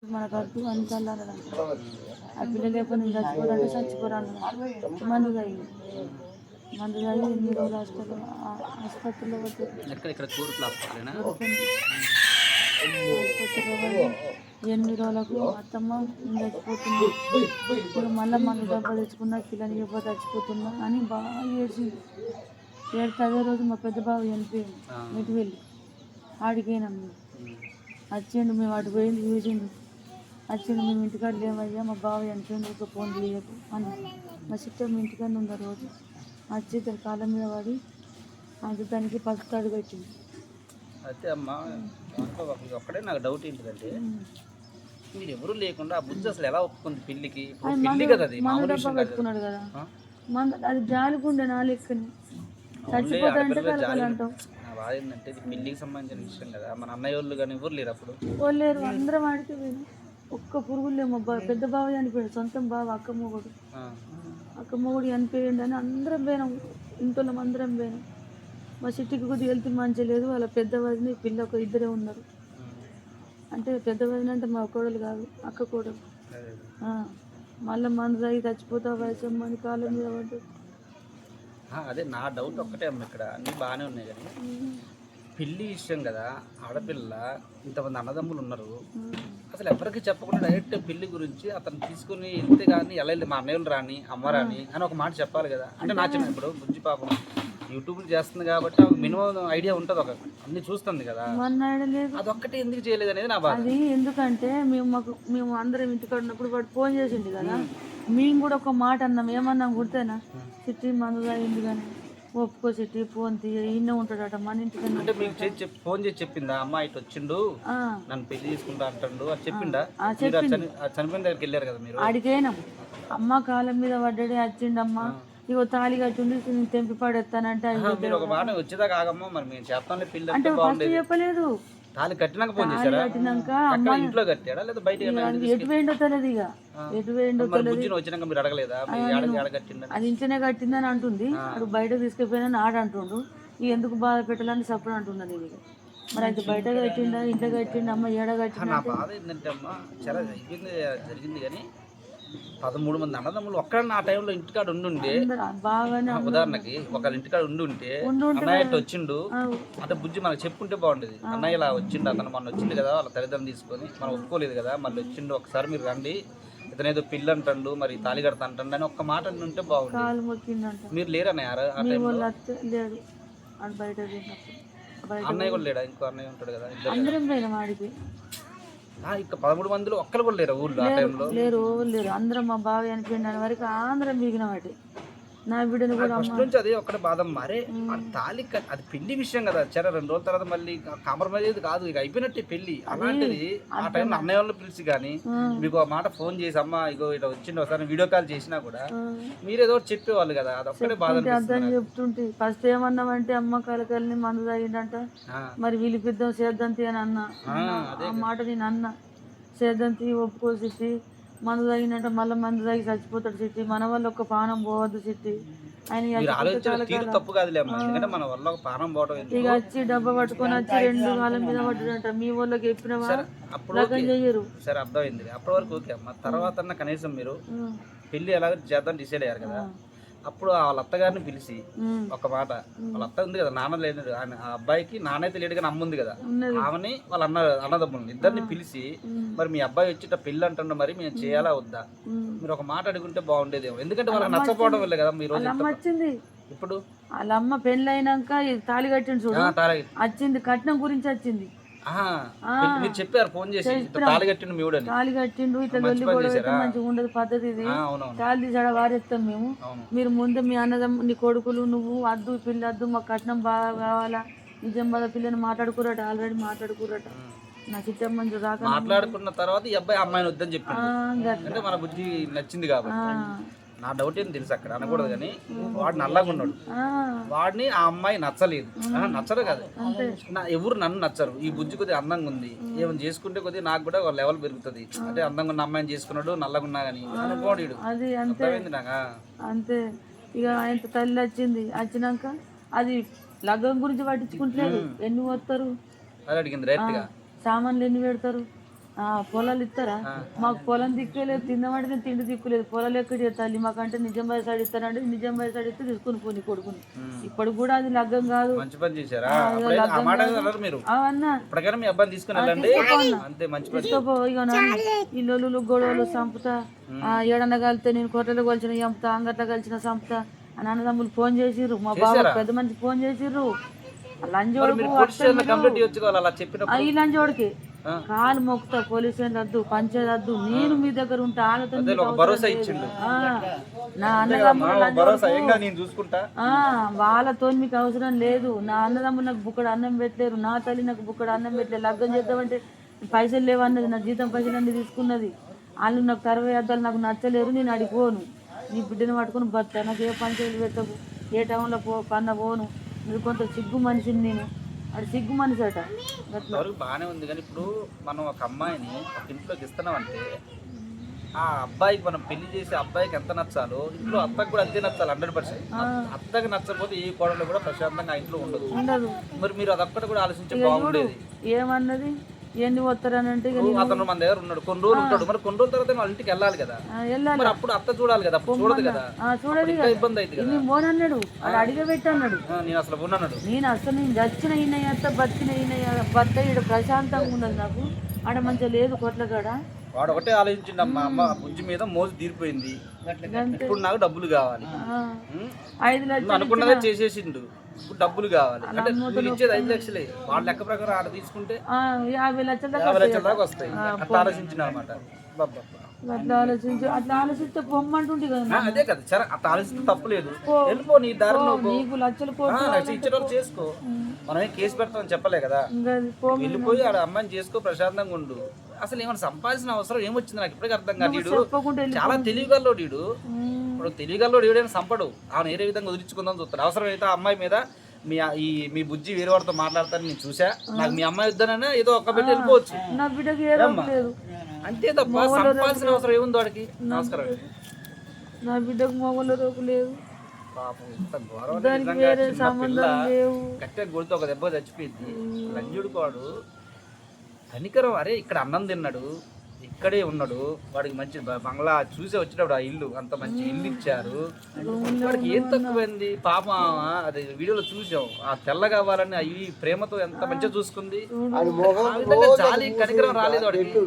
మనకద్దు అని చల్లారదంట. ఆ పిల్లలు లేకపోతే నేను చచ్చిపోరంటే చచ్చిపోరాను. మందు తాగి 8 రోజులు ఆసుపత్రిలో పట్టారు. ఆసుపత్రిలో పడి 8 రోజులకు అత్తమ్మ నేను చచ్చిపోతున్నా, ఇప్పుడు మళ్ళీ మందు డబ్బా తెచ్చుకున్నా, పిల్లని చెప్ప చచ్చిపోతున్నా అని బాగా ఏడ్చింది. ఏడితే అదే రోజు మా పెద్ద బాబు చనిపోయింది. ఇటు వెళ్ళి ఆడిపోయినాం మేము. వచ్చిండు, మేము అటు పోయింది చూసిండు. వచ్చిండు, మేము ఇంటికాడ లేవయ్యా మా బావ చనిపోయింది, ఒక ఫోన్ చేయకు అని. మా సిస్టర్ మీ ఇంటికాడ ఉంది రోజు. వచ్చి తన కాళ్ళ మీద పడి అది దానికి పసుపు తాడు కట్టింది. అయితే అమ్మ ఒక్కడే నాకు డౌట్ ఏంటిదంటే, మీరు ఎవరు లేకుండా ఆ బుజ్జి అసలు ఎలా ఒప్పుకుంది పెళ్లికి? పెళ్లి కదా అది, మందు డబ్బా పెట్టుకున్నాడు కదా, అది జాలికుండే నా లెక్కని చచ్చిపోతాడంటే కలకాలంటాం. నా బాధ ఏంటంటే ఇది పెళ్లికి సంబంధించిన విషయం కదా, మన అన్నయ్య వాళ్ళు కానీ ఎవరు లేరు అప్పుడు. వాళ్ళు లేరు, అందరం ఆడితే పోయినాం. ఒక్క పురుగులు లేమో. పెద్ద బావ చనిపోయాడు, సొంతం బావ, అక్క మొగుడు చనిపోయాడు అని అందరం పోయినాం. ఇంట్లో అందరం పోయినాం. మా సిటీకి కొద్దిగా వెళ్తే మంచిగా లేదు. వాళ్ళ పెద్ద వదిన పిల్ల ఒక ఇద్దరే ఉన్నారు. అంటే పెద్ద వదిన అంటే మా కోడలు కాదు, అక్క కోడలు. మళ్ళీ మందు తాగి చచ్చిపోతా వయసు మంది కాళ్ళ మీద పడ్డాడు. అదే నా డౌట్ ఒక్కటే అమ్మ, ఇక్కడ అన్నీ బాగానే ఉన్నాయి కానీ పెళ్లి విషయం కదా, ఆడపిల్ల ఇంతమంది అన్నదమ్ములు ఉన్నారు, అసలు ఎవరికి చెప్పకుండా డైరెక్ట్ పెళ్లి గురించి అతను తీసుకుని వెళ్తే కానీ ఎలా వెళ్ళి మా అన్నయ్యలు రాని అమ్మ రాని అని ఒక మాట చెప్పాలి కదా. అంటే నా చిన్న ఇప్పుడు బుజ్జి పాపం యూట్యూబ్ చేస్తుంది కాబట్టి మినిమం ఐడియా ఉంటుంది, ఒక అన్ని చూస్తుంది కదా, అదొక్కటే ఎందుకు చేయలేదు అనేది నా బాధ. అది ఎందుకంటే మేము అందరం ఇంటికాడ ఉన్నప్పుడు వాడు ఫోన్ చేసిండు కదా, మేము కూడా ఒక మాట అన్నాం. ఏమన్నాం గుర్తేనా, సిటీ మందు తాగింది కానీ ఒప్పుకో సిటీ ఫోన్ తీయ ఇన్నే ఉంటాడట మన ఇంటికన్నా. అంటే మీకు ఫోన్ చేసి చెప్పిందా అమ్మ ఇటు వచ్చిండు నన్ను పెళ్లి తీసుకుంటా అంటాడు అని చెప్పిండా? చనిపోయిన దగ్గరికి వెళ్ళారు కదా మీరు, అడిగేనాం. అమ్మ కాలం మీద పడ్డాడే వచ్చిండమ్మ, ఇగో తాళి కట్టిండి నేను తెంపి పడేస్తానంటే మీరు ఒక మాట వచ్చేదాకా ఆగమ్మా, మరి మేము చెప్తాను పెళ్లి అంటే ఫస్ట్ చెప్పలేదు. తాళి కట్టినాక ఫోన్ చేశారా? కట్టినాక ఇంట్లో కట్టాడా లేదా బయట? ఎటు పోయిండో తెలియదు. ఇక ఎటు పోయిండో తెలియదు. వచ్చినాక మీరు అడగలేదా అది ఇంట్లోనే కట్టిందని అంటుంది. అప్పుడు బయట తీసుకెళ్ళిపోయినా ఆడ అంటుండు. ఇక ఎందుకు బాధ పెట్టాలని సప్పుడు అంటున్నది. ఇది మరి అయితే బయట కట్టిండా ఇంట్లో కట్టిండా అమ్మ ఏడ కట్టిండా? నా బాధ ఏంటంటే అమ్మ చాలా జరిగింది కానీ 13 మంది అన్నదమ్ములు ఒక్కడన్నా ఆ టైంలో ఇంటికాడ ఉండుండే, ఉదాహరణకి ఒకళ్ళ ఇంటికాడ ఉండుంటే అన్నయ్య వచ్చిండు అంటే బుజ్జి మనకు చెప్పుకుంటే బాగుండేది. అన్నయ్య ఇలా వచ్చిండు, అతను మొన్న వచ్చిండు కదా, వాళ్ళ తల్లిదండ్రులు తీసుకొని మనం ఒప్పుకోలేదు కదా, మళ్ళీ వచ్చిండు, ఒకసారి మీరు రండి, ఇతనేదో పిల్లి అంటాడు మరి తాళి కడతా అంటాడు అని ఒక్క మాట ఉంటే బాగుంటుంది. మీరు లేరన్నయ్య ఆ టైంలో? అన్నయ్య కూడా లేడా? ఇంకో అన్నయ్య ఉంటాడు కదా, ఇద్దరు. ఇక 13 మందిలో ఒక్కరు కూడా లేరు ఊళ్ళో ఆ టైంలో? లేరు అందరం. మా బావ చనిపోయిన వరకు అందరం మిగిలిన వాటి నా బిడ్డను కూడా ఫస్ట్ నుంచి అదే ఒక్కటే బాధ. మరే తాళి అది పెళ్లి విషయం కదా, సరే 2 రోజుల తర్వాత మళ్ళీ కాంప్రమైజ్ కాదు, ఇక అయిపోయినట్టే పెళ్లి. అలాంటిది ఆ టైంలో అన్నయ్య వాళ్ళు పిలిచి కానీ మీకు ఆ మాట ఫోన్ చేసి అమ్మ ఇగో ఇట్లా వచ్చింది ఒకసారి వీడియో కాల్ చేసినా కూడా మీరేదో చెప్పేవాళ్ళు కదా, అది ఒక్కటే బాధ చెప్తుంటే. ఫస్ట్ ఏమన్నామంటే అమ్మ కలకల్ని మందు తాగిందంట, మరి వీళ్ళిపిద్దాం చేద్దాం అని అన్నా. ఆ మాట నేను అన్నా, చేద్దాం ఒప్పుకోసి మందు తాగినట్ట మళ్ళీ మందు తాగి చచ్చిపోతాడు సిట్టి, మన వల్ల ఒక పానం పోవద్దు సిట్టి ఆయన. ఇక వచ్చి డబ్బా పట్టుకొని వచ్చి 2 కాలం మీద పడ్డాడంట. మీ వాళ్ళకి చెప్పినవా చెయ్యరు. సరే అర్థమైంది, అప్పటి వరకు ఓకే అమ్మ. తర్వాత కనీసం మీరు పెళ్లి ఎలాగ చేద్దాం డిసైడ్ అయ్యారు కదా, అప్పుడు వాళ్ళ అత్తగారిని పిలిచి ఒక మాట, వాళ్ళ అత్త ఉంది కదా, నాన్న లేదు, ఆ అబ్బాయికి నాన్నైతే లేడు కానీ అమ్మ ఉంది కదా, ఆమెని వాళ్ళ అన్నదమ్ములు ఇద్దరిని పిలిచి మరి మీ అబ్బాయి వచ్చి పెళ్లి అంటుండ మరి మేము చేయాలా వద్దా, మీరు ఒక మాట అడుగుంటే బాగుండేదేమో. ఎందుకంటే వాళ్ళకి నచ్చపోవడం వల్లే కదా మీరు వచ్చింది. ఇప్పుడు వాళ్ళ అమ్మ పెళ్లి అయినాక తాళి కట్టింది చూడు, వచ్చింది కట్నం గురించి వచ్చింది. మీరు చెప్పారు ఫోన్ చేసి తాళి కట్టిండు మీ ఊడని, తాళి కట్టిండు ఇట్లా వెళ్ళి మంచిగా ఉండదు పద్ధతి ఇది, తాళి తీసాడ వారేస్తాం మేము, మీరు ముందు మీ అన్నదమ్ము నీ కొడుకులు నువ్వు అద్దు పిల్ల అద్దు మాకు కట్నం బాగా కావాలా, నిజం బాధ పిల్లని మాట్లాడుకురట, ఆల్రెడీ మాట్లాడుకురట. నా చిట్టమ్మ రాక మాట్లాడుకున్న తర్వాత ఈ అబ్బాయి అమ్మాయిని వద్దని చెప్పాడు, అంటే మన బుద్ధి నచ్చింది కాబట్టి. నా డౌట్ ఏం తెలుసు అక్కడ అనకూడదు కానీ వాడు నల్లగా ఉన్నాడు, వాడిని ఆ అమ్మాయి నచ్చలేదు, నచ్చరు కదా, ఎవరు నన్ను నచ్చరు, ఈ బుజ్జి కొద్దిగా అందంగా ఉంది, ఏమైనా చేసుకుంటే కొద్దిగా నాకు కూడా లెవెల్ పెరుగుతుంది, అంటే అందంగా ఉన్న అమ్మాయిని చేసుకున్నాడు నల్లగా ఉన్నా కానీ అనుకోడు. అది అంతే అంతే. ఇక ఆయన తల్లి వచ్చినాక అది లగ్గం గురించి పట్టించుకుంటలేదు. ఎన్ని వస్తారు అడిగింది డైరెక్ట్ గా, సామాన్లు ఎన్ని పెడతారు పొలాలు ఇస్తారా? మాకు పొలం దిక్కులేదు, తిందామంటే తిండి దిక్కులేదు, పొలాలు ఎక్కడ తల్లి మాకంటే నిజామాబాద్ సైడ్ ఇస్తారంటే నిజామాబాద్ సైడ్ ఇస్తే తీసుకుని పోనీ కొడుకుని. ఇప్పుడు కూడా అది లగ్గం కాదు. మంచి పని చేశారా? తీసుకోపో. ఇక ఇల్లు గొడవలు సంపుతా, ఏడన్నా కలితే నేను కొట్టలు కలిసిన చంపుతా, అంగట్లో కలిసిన సంపుతా అని అన్నదమ్ములు ఫోన్ చేసిర్రు. మా బాబు పెద్ద మంచి ఫోన్ చేసిర్రు. లంజోడుకు ఈ లంజోడికి కాలు మొక్కుతా, పోలీస్ స్టేషన్ వద్దు, పంచాయతీ వద్దు, నేను మీ దగ్గర ఉంటా. నా వాళ్ళతో మీకు అవసరం లేదు. నా అన్నదమ్ములు నాకు బుక్కడు అన్నం పెట్టలేరు, నా తల్లి నాకు బుక్కడు అన్నం పెట్టలేరు. లగ్గం చేద్దామంటే పైసలు లేవన్నది, నా జీతం పైసలు అన్ని తీసుకున్నది. వాళ్ళు నాకు 60 అద్దాలు నాకు నచ్చలేరు, నేను అడిగిపోను. నీ బిడ్డను పట్టుకుని బతా, నాకు ఏ పంచాయతీ పెట్టకు, ఏ టౌన్లో పన్న పోను. మీరు కొంత సిగ్గు మనిషిని, నేను అది సిగ్గు మనిషి అట. బాగానే ఉంది కానీ ఇప్పుడు మనం ఒక అమ్మాయిని ఒక ఇంట్లోకి ఇస్తున్నామంటే ఆ అబ్బాయికి మనం పెళ్లి చేసి అబ్బాయికి ఎంత నచ్చాలో ఇంట్లో అత్తకు కూడా అంతే నచ్చాలి 100%. అత్తకి నచ్చకపోతే ఏ కోడలు కూడా ప్రశాంతంగా ఆ ఇంట్లో ఉండదు. మరి మీరు అదొక్కటి కూడా ఆలోచించే బాగుండేది. ఏమన్నది ఎన్ని వస్తారని అంటే అతను మన దగ్గర ఉన్నాడు, కొన్ని రోజులు ఉంటాడు, మరి కొన్ని రోజుల తర్వాత వాళ్ళ ఇంటికి వెళ్ళాలి కదా, మరి అప్పుడు అత్త చూడాలి కదా, చూడదు కదా, చూడదు. ఇబ్బంది అవుతుంది. మోనన్నాడు, అది అడిగే పెట్టన్నాడు. నేను అసలు ఉన్నాడు, నేను అసలు నేను చచ్చిన ఈయన బతికిన ఈయన భర్త ఇక్కడ ప్రశాంతంగా ఉన్నది. నాకు ఆడ మంచిగా లేదు కొట్లకాడ. వాడు ఒకటే ఆలోచించిండు, అమ్మ అమ్మ బుజ్జి మీద మోజు తీరిపోయింది, ఇప్పుడు నాకు డబ్బులు కావాలి, 5 లక్షలు అనుకున్నదే చేసేసిండు, ఇప్పుడు డబ్బులు కావాలి అంటే మీరు ఇచ్చేది 5 లక్షలే, వాళ్ళ లెక్క ప్రకారం ఆడ తీసుకుంటే 50 లక్షల దాకా వస్తాయి. అట్లా ఆలోచించిన అనమాట. అట్లా ఆలోచిస్తే పొమ్మంటుంటే కదా. అదే కదా సరే, అట్లా ఆలోచిస్తే తప్పులేదు, వెళ్ళిపో నీ దారిలో, నీకు లక్షలు ఇచ్చే వాళ్ళు చేసుకో, మనమే కేసు పెడతామని చెప్పలే కదా, వెళ్ళిపోయి ఆడ అమ్మాయిని చేసుకో, ప్రశాంతంగా ఉండు. అసలు ఏమైనా సంపాదించిన అవసరం ఏమొచ్చింది నాకు ఇప్పటికీ అర్థం కాదు. వీడు చాలా తెలివిగల్లోడు, వీడు ఇప్పుడు తెలివిగల్లోడు ఎవడైనా సంపడు, ఆమె వేరే విధంగా వదిలించుకుందాం చూస్తాడు. అవసరమైతే ఆ అమ్మాయి మీద మీ బుజ్జి వేరే వాడితో మాట్లాడతాను నేను చూసా, నాకు మీ అమ్మాయి వద్దనైనా ఏదో ఒక్క పెట్టి వెళ్ళిపోవచ్చు అంతే తప్ప సంపాదించిన అవసరం ఏముంది వాడికి. నమస్కారం. నా బిడ్డకు మొగలు రోగు లేదు, పాపం ఇంత గౌరవం, గట్టిగా కొడితే ఒక దెబ్బ చచ్చిపోయింది. లంజుడు వాడు కనికరం, అరే ఇక్కడ అన్నం తిన్నాడు, ఇక్కడే ఉన్నాడు, వాడికి మంచి బంగ్లా చూసే వచ్చేటప్పుడు ఆ ఇల్లు అంత మంచి ఇల్లు ఇచ్చారు, వాడికి ఏం తక్కువైంది పాపం. అది వీడియోలో చూసాం, ఆ తెల్ల కావాలని అవి ప్రేమతో ఎంత మంచిగా చూసుకుంది. జాలి కనికరం రాలేదు వాడికి,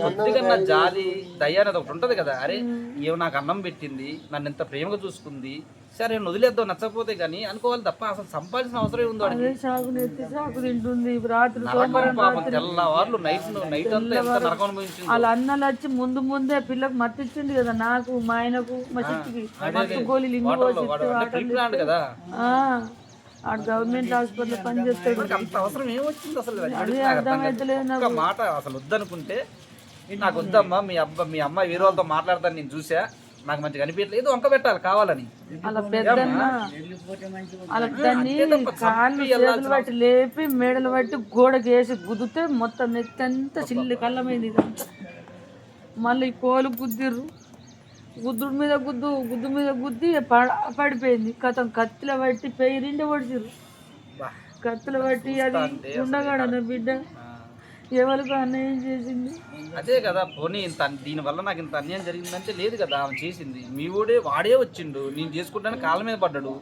కొద్దిగా జాలి దయ అనేది ఒకటి ఉంటది కదా. అరే ఏమో నాకు అన్నం పెట్టింది, నన్ను ఎంత ప్రేమగా చూసుకుంది, సరే నేను వదిలేద్దాం నచ్చకపోతే కానీ అనుకోవాలి తప్ప అసలు సంపాదించిన అవసరం ఏముంది వాడికి. తెల్లవార్లు నైట్ అంతా ఎంత నరకం అనుభవించింది. వాళ్ళ అన్నలు వచ్చి ముందే పిల్లకు మత్తిచ్చింది కదా, నాకు మా ఆయనకు మా చిట్టుకి గోళీలు కదా. గవర్నమెంట్ హాస్పిటల్ పనిచేస్తాడు. అంత అవసరం ఏమొచ్చింది అసలు? మాట అసలు వద్దనుకుంటే నాకు వద్దమ్మా, మీ అమ్మాయి వేరే వాళ్ళతో మాట్లాడతాను నేను చూసా, నాకు మంచిగా అనిపించలేదు, వంక పెట్టాలి కావాలని. అలా పెద్దన్న అలా దాన్ని కాళ్ళు చేతులు బట్టి లేపి మేడలు బట్టి గోడకి వేసి గుద్దితే మొత్తం నెత్తంతా చిల్లి కళ్ళమైంది. మళ్ళీ కోలు గుద్దిర్రు, గుద్దుడు మీద గుద్దు మీద గుద్ది పడిపోయింది. కత్తిలో బట్టి పెయి 2 పొడిచిర్రు, కత్తిలో బట్టి. అది ఉండగాడ నా బిడ్డ ఎవరికి అన్యాయం చేసింది. అదే కదా, పోనీ దీనివల్ల నాకు ఇంత అన్యాయం జరిగిందంటే లేదు కదా, ఆమె చేసింది. మీ వాడే వచ్చిండు, నేను చేసుకుంటాను కాళ్ళ మీద పడ్డాడు,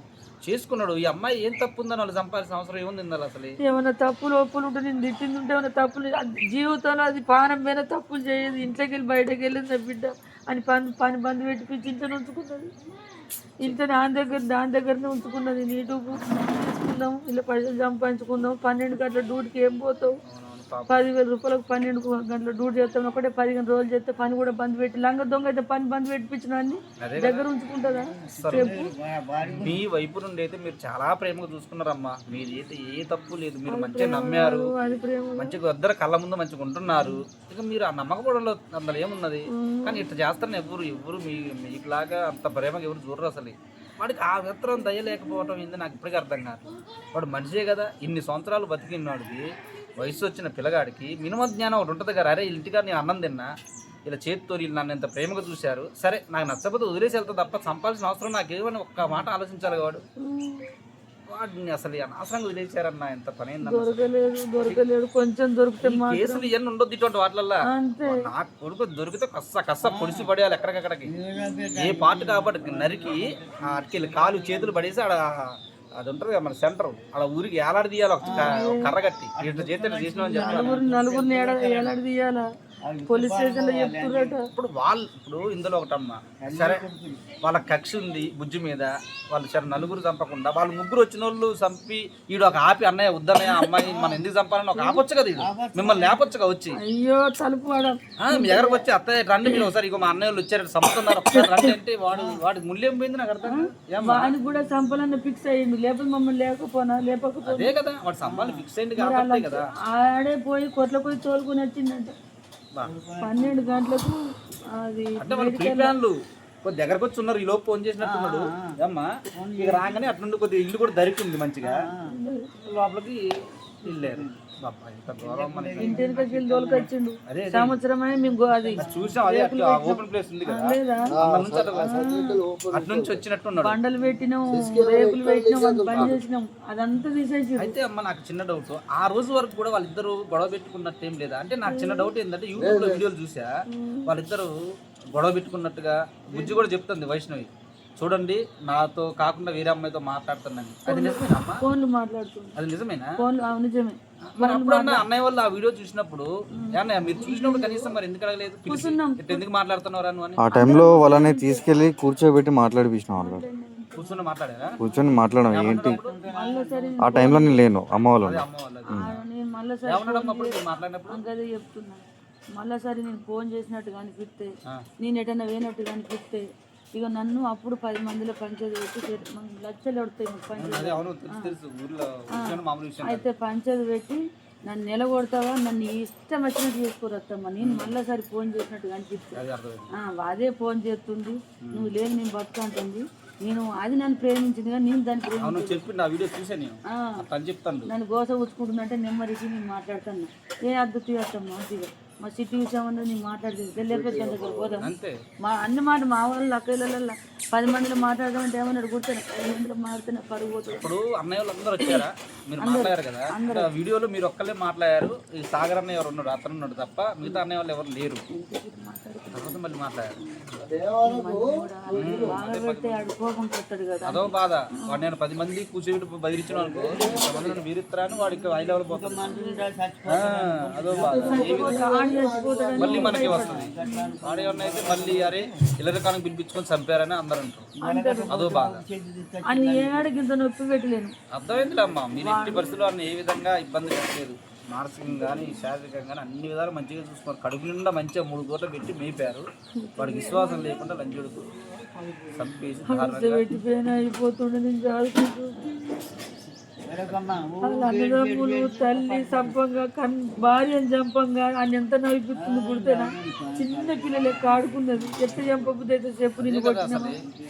చేసుకున్నాడు. ఈ అమ్మాయి ఏం తప్పు ఉందని వాళ్ళు సంపాదించిన అవసరం ఏముంది అసలు? ఏమైనా తప్పులు ఒప్పులు ఉంటే నేను తిట్టింది ఉంటే ఏమైనా తప్పులు, జీవితంలో అది పానం మీద తప్పులు చేయదు. ఇంట్లోకి వెళ్ళి బయటకు వెళ్ళింది నా బిడ్డ అని పని బంద్ పెట్టిపించి ఇంట్లోనే ఉంచుకున్నది. ఇంట్లో దాని దగ్గరనే ఉంచుకున్నది. నీటు తీసుకుందాం, ఇలా పైసలు సంపాదించుకుందాం, 12 గంటల డ్యూటీకి ఏం పోతావు, 10,000 రూపాయలకు 12 గంటల డ్యూటీ చేస్తాం, ఒకటే 15 రోజులు చేస్తే పని కూడా బంద్ పెట్టి, లంగ దొంగ అయితే పని బంద్ పెట్టించిన అన్ని దగ్గర ఉంచుకుంటుందా? మీ వైపు నుండి అయితే మీరు చాలా ప్రేమగా చూసుకున్నారమ్మా, మీరైతే ఏ తప్పు లేదు, మీరు మంచిగా నమ్మారు, మంచిగా ఇద్దరు కళ్ళ ముందు మంచిగా ఉంటున్నారు. ఇక మీరు ఆ నమ్మకపోవడంలో అందులో ఏమున్నది? కానీ ఇట్లా చేస్తారని ఎవరు మీకులాగా అంత ప్రేమగా ఎవరు చూడరు అసలు. వాడికి ఆ విత్తనం దయ లేకపోవడం ఏంది నాకు ఇప్పటికీ అర్థం కాదు. వాడు మనిషే కదా, ఇన్ని సంవత్సరాలు బతికినాడికి, వయసు వచ్చిన పిల్లగాడికి మినిమం జ్ఞానం ఒకటి ఉంటుంది కదా. అరే ఇంటిగా నేను అన్నం తిన్నా, ఇలా చేతితో వీళ్ళు నన్ను ఎంత ప్రేమగా చూశారు, సరే నాకు నచ్చకపోతే వదిలేసి వెళ్తా తప్ప సంపాదించిన అవసరం నాకేమని ఒక్క మాట ఆలోచించాలి వాడు. వాడిని అసలు అనవసరంగా వదిలేశారన్న, ఎంత పని అయిందన్న. దొరకలేడు కొంచెం దొరికితే కేసులు ఇవన్నీ ఉండొద్దు ఇటువంటి వాటిల్లో. అంతే. నా కొడుకు దొరికితే కస్స పొడిసి పడేయాలి ఎక్కడికక్కడికి. ఏ పార్ట్ కాబట్టి నరికి అటుకెళ్ళి కాలు చేతులు పడేసి ఆడ అది ఉంటుంది కదా మన సెంటర్, అలా ఊరికి ఏలాడి తీయాలి ఒక కర్ర కట్టి. ఇట్లా చేస్తే చేసిన నలుగురిని ఏలాడి తీయాలా, పోలీస్ స్టేషన్ లో చెప్తున్నట. ఇప్పుడు ఇందులో ఒకటమ్మా, సరే వాళ్ళ కక్ష ఉంది బుజ్జి మీద, వాళ్ళు సరే నలుగురు చంపకుండా వాళ్ళు ముగ్గురు వచ్చిన వాళ్ళు చంపి ఈడు ఒక ఆపి అన్నయ్య వద్దన్నయ్య అమ్మాయి మనం ఎందుకు చంపాలని ఒక ఆపొచ్చు కదా, ఈడు మిమ్మల్ని లేపొచ్చుగా వచ్చి. అయ్యో తలుపు మీ దగ్గరకు వచ్చి అత్తయ్య రండి మీరు ఒకసారి, ఇక మా అన్నయ్య వాళ్ళు వచ్చారు చంపుతున్నారు ఒకసారి రండి అంటే వాడికి ముళ్ళేం పోయింది నాకు అర్థం. వాడిని కూడా చంపాలని ఫిక్స్ అయ్యిండు, లేకపోతే మమ్మల్ని లేకపోతే అదే కదా వాడు చంపాలని ఫిక్స్ అయింది కాబట్టి కదా. ఆడే పోయి కొట్ల పోయి తోలుకొని వచ్చిందంట 12 గంటలకు. అది అంటే వాళ్ళు ప్రీ ప్లాన్లు కొద్ది దగ్గరకు వచ్చి ఉన్నారు, ఈ లోపు ఫోన్ చేసినట్టున్నాడు అమ్మా. ఇక రాగానే అట్నుండి కొద్దిగా ఇల్లు కూడా దొరికింది మంచిగా, లోపలికి వెళ్ళారు. ఇంటి వెనకకి తోలుకొచ్చిండు. సంవత్సరం మేము అది చూసాం, అదే ఓపెన్ ప్లేస్ ఉంది కదా, అటు నుంచి వచ్చినట్టున్నాడు. బండలు పెట్టినాం, రేకులు పెట్టినాం, పని చేసినాం, అదంతా తీసేసి. అయితే అమ్మ నాకు చిన్న డౌట్, ఆ రోజు వరకు కూడా వాళ్ళిద్దరు గొడవ పెట్టుకున్నట్టు ఏం లేదా? అంటే నాకు చిన్న డౌట్ ఏంటంటే యూట్యూబ్ లో వీడియోలు చూసా వాళ్ళిద్దరు గొడవ పెట్టుకున్నట్టుగా. బుజ్జి కూడా చెప్తుంది వైష్ణవి, చూడండి నాతో కాకుండా వేరే అమ్మాయితో మాట్లాడుతున్నాను. అది నిజమేనా అమ్మా? ఫోన్లు మాట్లాడుతుంది. అది నిజమేనా? నిజమే. మరి అప్పుడన్నా అన్నయ్య వాళ్ళు ఆ వీడియో చూసినప్పుడు ఏమన్నా మీరు చూసినప్పుడు కనీసం మరి ఎందుకు అడగలేదు, ఎందుకు మాట్లాడుతున్నారు అని? ఆ టైంలో వాళ్ళని తీసుకెళ్లి కూర్చోబెట్టి మాట్లాడిపించిన వాళ్ళు, కూర్చొని మాట్లాడారా? కూర్చొని మాట్లాడడం ఏంటి. ఆ టైంలో నేను లేను, అమ్మ వాళ్ళు. మాట్లాడినప్పుడు చెప్తున్నా మళ్ళీసారి నేను ఫోన్ చేసినట్టు అనిపిస్తే, నేను ఎటన్నా వేనట్టు అనిపిస్తే, ఇక నన్ను అప్పుడు 10 మందిలో పంచాయతీ పెట్టి లక్షలు పడతాయి. అయితే పంచాయతీ పెట్టి నన్ను నిలబడతావా, నన్ను ఇష్టం వచ్చినట్టు చేసుకోరత్తమ్మా. నేను మళ్ళీసారి ఫోన్ చేసినట్టు అనిపిస్తే అదే ఫోన్ చేస్తుంది, నువ్వు లేదు నేను బతుకు అంటుంది. నేను అది నన్ను ప్రేమించింది కానీ నేను దాన్ని నన్ను గోస ఉచ్చుకుంటుందంటే నెమ్మదికి నేను మాట్లాడుతున్నా. ఏ అద్భుతం చేస్తామ్మా మంచిగా మా సిటీ విషయం అన్నది నేను మాట్లాడుతుంది, లేకపోతే దగ్గర పోదాం. మా అన్ని మాట మా వాళ్ళు అక్కలలో 10 మందిలో మాట్లాడదామంటే ఏమన్నాడు కూర్చొని 10 మందిలో మాట్లాడితే పరుగు పోతుంది. ఇప్పుడు అన్నయ్య వాళ్ళు అందరూ వచ్చారా, మీరు మాట్లాడారు కదా వీడియోలో, మీరు ఒక్కళ్ళే మాట్లాడారు. ఈ సాగర్ అన్నయ్య ఎవరు ఉన్నాడు, అతను ఉన్నాడు తప్ప మిగతా అన్నయ్య వాళ్ళు ఎవరు లేరు. మళ్ళీ మాట్లాడారు, అదో బాధ. వాడు నేను 10 మంది కూర్చోబెట్టి బదిరించిన అనుకో, 10 మంది నన్ను వీరిస్తారని వాడికి హై లెవెల్ పోతుంది. అదో బాధ, మళ్ళీ మనకి వస్తుంది. వాడేమన్నా అయితే మళ్ళీ అరే ఇళ్ళ రకానికి పిలిపించుకొని చంపారని అందరూ అంటారు, అదో బాధ. అర్థమైందిలే అమ్మా, మీరు ఇంటి పరిస్థితుల్లో అన్న ఏ విధంగా ఇబ్బంది పెట్టలేదు, మానసికంగా కానీ శారీరకంగా కానీ అన్ని విధాలు మంచిగా చూసుకున్నారు. కడుపు నిండా మంచిగా 3 కోట్లు పెట్టి మేపారు. వాడికి విశ్వాసం లేకుండా లంచుడుకు చంపేసి అన్నదమ్ములు తల్లి చంపంగా భార్యను చంపంగా అని ఎంత నవ్వుతుంది. పుడితేనా చిన్న పిల్లలు ఆడుకున్నది, ఎట్లా చంపబుద్ధి అయితే చెప్పు. నేను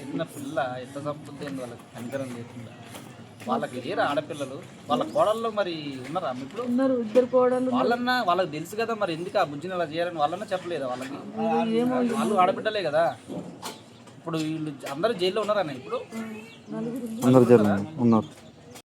చిన్న పిల్ల ఎంత చంపుద్ది వాళ్ళకి కనికరం లేకుండా. వాళ్ళకి లేరు ఆడపిల్లలు, వాళ్ళ కోడళ్ళు మరి ఉన్నారా ఇప్పుడు? ఉన్నారు, 2 కోడళ్ళు. వాళ్ళకి తెలుసు కదా మరి ఎందుకు ఆ బుజ్జిని అలా చేయాలని వాళ్ళన్నా చెప్పలేదా వాళ్ళకి? వాళ్ళు ఆడబిడ్డలే కదా. ఇప్పుడు వీళ్ళు అందరూ జైల్లో ఉన్నారన్న ఇప్పుడు? అందరూ జైల్లో ఉన్నారు.